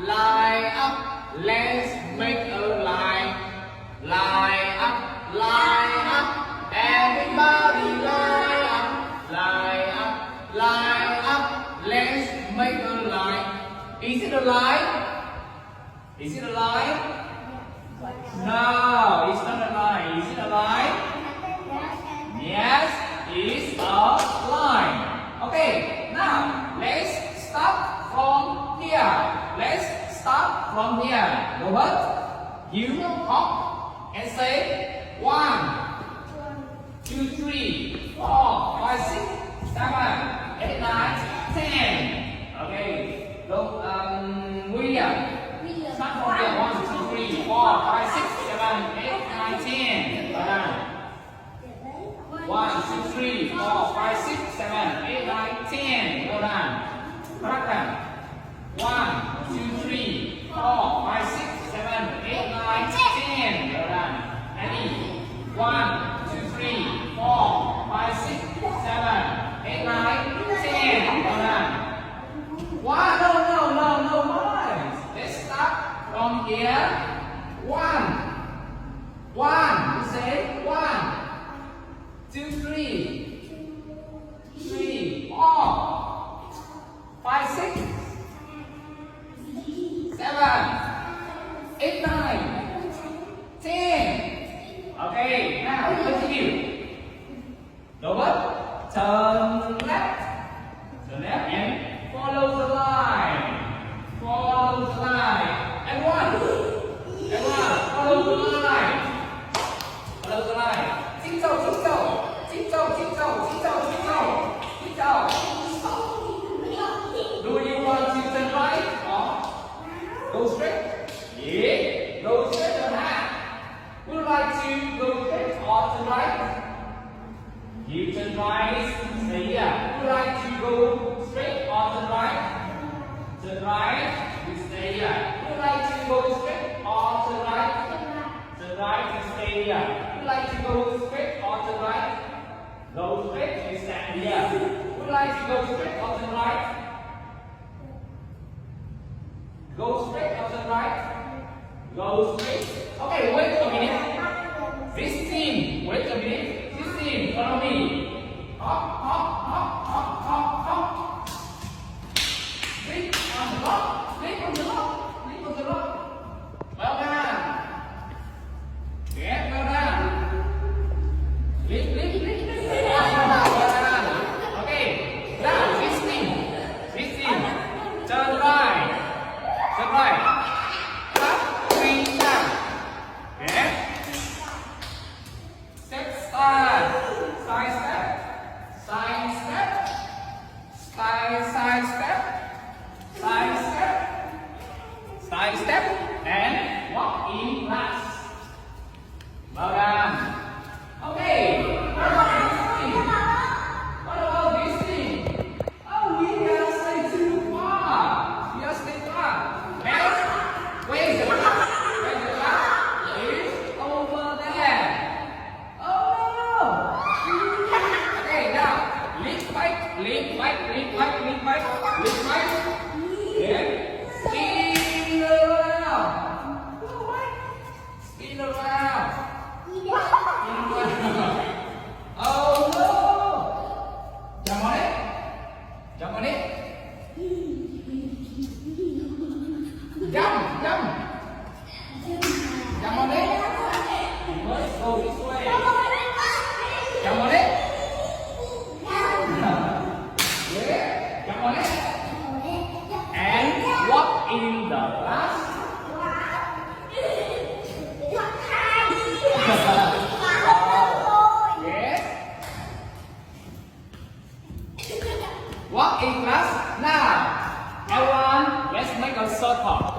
line up. Let's make a line. Line up, line up. Everybody line up, line up, line up. Let's make a line. Is it a line? Is it a line? No, it's not a line. Is it a line? Yes, it's a line. Okay, now let's start from here. Let's start from here. Robert, you hop and say 1, 2, 3, 4, 5, 6, 7, 8, 9, 10. Okay, look, William. Start from here. 1, 2, 3, 4, 5, 6, 7, 8, 9, 10. Alright. 1, 2, 3, 4, 5, 6, 7, 8, 9, 10. Well done. Correct. 1, 2, 3, 4, 5, 6, 7, 8, 9, 10. Well done. Annie. 1, 2, 3, 4, 5, 6, 7, 8, 9, 10. Well done. Wow, no, boys. Let's start from here. 1. You say 1, 2, 3, 4, 5, 6, 7, 8, 9, 10. Okay, now continue. Robert, turn left. Turn left and follow the line. Follow the line. And one, follow the line. Follow the line. Do you want to turn right or go straight? Yeah, go straight or not? Would you like to go straight or turn right? You turn right, stay here. Would you like to go straight or turn right? Turn right, you stay here. Would you like to go straight or turn right? Turn right, you stay here. Would you like to go straight or turn right? Go straight, you stand here. Would you like to go straight or turn right? Go straight or turn right? Go straight. Okay, wait a minute. This team, wait a minute. This team, follow me. Hop. Leap on the rock. Leap on the rock. Well done. Yeah, well done. Leap. Well done. Okay, now this team. Turn right. Turn right. Up, 3 step. Okay. Step side step. Side step. Side step. And walk in class. Well done. Okay. What about this thing? Oh, we are stay too far. We are stay far. Next, where's the class? It's over there. Oh no. Okay, now lift bike. Yeah. Spin around. Oh no! Jump on it. Jump. Jump on it. Let's go this way. Jump on it. Yeah. Jump on it. And walk in the class. Walk in class now. Everyone, let's make a circle.